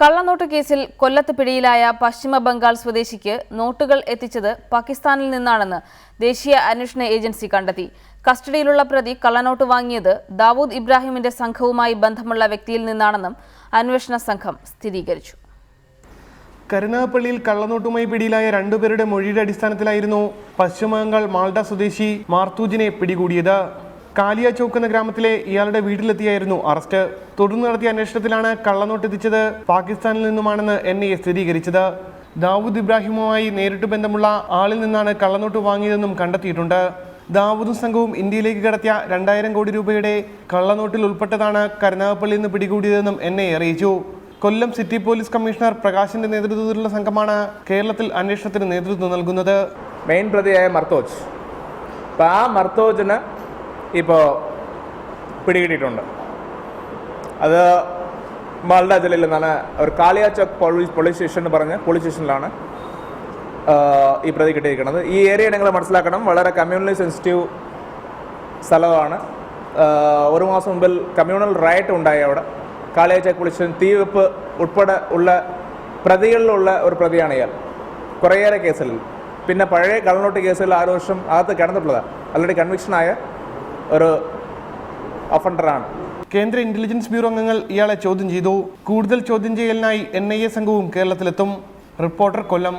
കള്ളനോട്ട് കേസിൽ കൊല്ലത്ത് പിടിയിലായ പശ്ചിമ ബംഗാൾ സ്വദേശിക്ക് നോട്ടുകൾ എത്തിച്ചത് പാകിസ്ഥാനിൽ നിന്നാണെന്ന് ദേശീയ അന്വേഷണ ഏജൻസി കണ്ടെത്തി. കസ്റ്റഡിയിലുള്ള പ്രതി കള്ളനോട്ട് വാങ്ങിയത് ദാവൂദ് ഇബ്രാഹിമിന്റെ സംഘവുമായി ബന്ധമുള്ള വ്യക്തിയിൽ നിന്നാണെന്നും അന്വേഷണ സംഘം സ്ഥിരീകരിച്ചു. കരുനാഗപ്പള്ളിയിൽ കള്ളനോട്ടുമായി പിടിയിലായ രണ്ടുപേരുടെ മൊഴിയുടെ അടിസ്ഥാനത്തിലായിരുന്നു പശ്ചിമബംഗാൾ മാൾഡ സ്വദേശി മാർത്തൂജിനെ പിടികൂടിയത്. കാലിയ ചൗക്ക് എന്ന ഗ്രാമത്തിലെ ഇയാളുടെ വീട്ടിലെത്തിയായിരുന്നു അറസ്റ്റ്. തുടർന്ന് നടത്തിയ അന്വേഷണത്തിലാണ് കള്ളനോട്ട് എത്തിച്ചത് പാകിസ്ഥാനിൽ നിന്നുമാണെന്ന് NIA സ്ഥിരീകരിച്ചത്. ദാവൂദ് ഇബ്രാഹിമുമായി നേരിട്ട് ബന്ധമുള്ള ആളിൽ നിന്നാണ് കള്ളനോട്ട് വാങ്ങിയതെന്നും കണ്ടെത്തിയിട്ടുണ്ട്. ദാവൂദും സംഘവും ഇന്ത്യയിലേക്ക് കടത്തിയ 2000 കോടി രൂപയുടെ കള്ളനോട്ടിൽ ഉൾപ്പെട്ടതാണ് കരുനാഗപ്പള്ളിയിൽ നിന്ന് പിടികൂടിയതെന്നും NIA അറിയിച്ചു. കൊല്ലം സിറ്റി പോലീസ് കമ്മീഷണർ പ്രകാശിന്റെ നേതൃത്വത്തിലുള്ള സംഘമാണ് കേരളത്തിൽ അന്വേഷണത്തിന് നേതൃത്വം നൽകുന്നത്. മെയിൻ പ്രതിയായ മർത്തോജ്, അപ്പോൾ ആ മർത്തോജിന് ഇപ്പോൾ പിടികിട്ടിയിട്ടുണ്ട്. അത് മാൾഡ ജില്ലയിൽ നിന്നാണ്. ഒരു കാളിയ ചൗക്ക് പോലീസ് സ്റ്റേഷൻ എന്ന് പറഞ്ഞ പോലീസ് സ്റ്റേഷനിലാണ് ഈ പ്രതി കിട്ടിയിരിക്കുന്നത്. ഈ ഏരിയ നിങ്ങൾ മനസ്സിലാക്കണം, വളരെ കമ്മ്യൂണലി സെൻസിറ്റീവ് സ്ഥലമാണ്. ഒരു മാസം മുമ്പിൽ കമ്മ്യൂണൽ റയറ്റ് ഉണ്ടായി അവിടെ. കാളിയ ചൗക്ക് പോലീസ് സ്റ്റേഷൻ തീവെപ്പ് ഉൾപ്പെടെ ഉള്ള പ്രതികളിലുള്ള ഒരു പ്രതിയാണ് ഇയാൾ. കുറേയേറെ കേസിൽ, പിന്നെ പഴയ കള്ളനോട്ട് കേസുകളിൽ 6 വർഷം അകത്ത് കിടന്നിട്ടുള്ളതാണ്. ആൾറെഡി കൺവിക്ഷനായ ഒരു ഒഫൻഡറാണ്. കേന്ദ്ര ഇന്റലിജൻസ് ബ്യൂറോ അംഗങ്ങൾ ഇയാളെ ചോദ്യം ചെയ്തു. കൂടുതൽ ചോദ്യം ചെയ്യലിനായി NIA സംഘവും കേരളത്തിലെത്തും. റിപ്പോർട്ടർ, കൊല്ലം.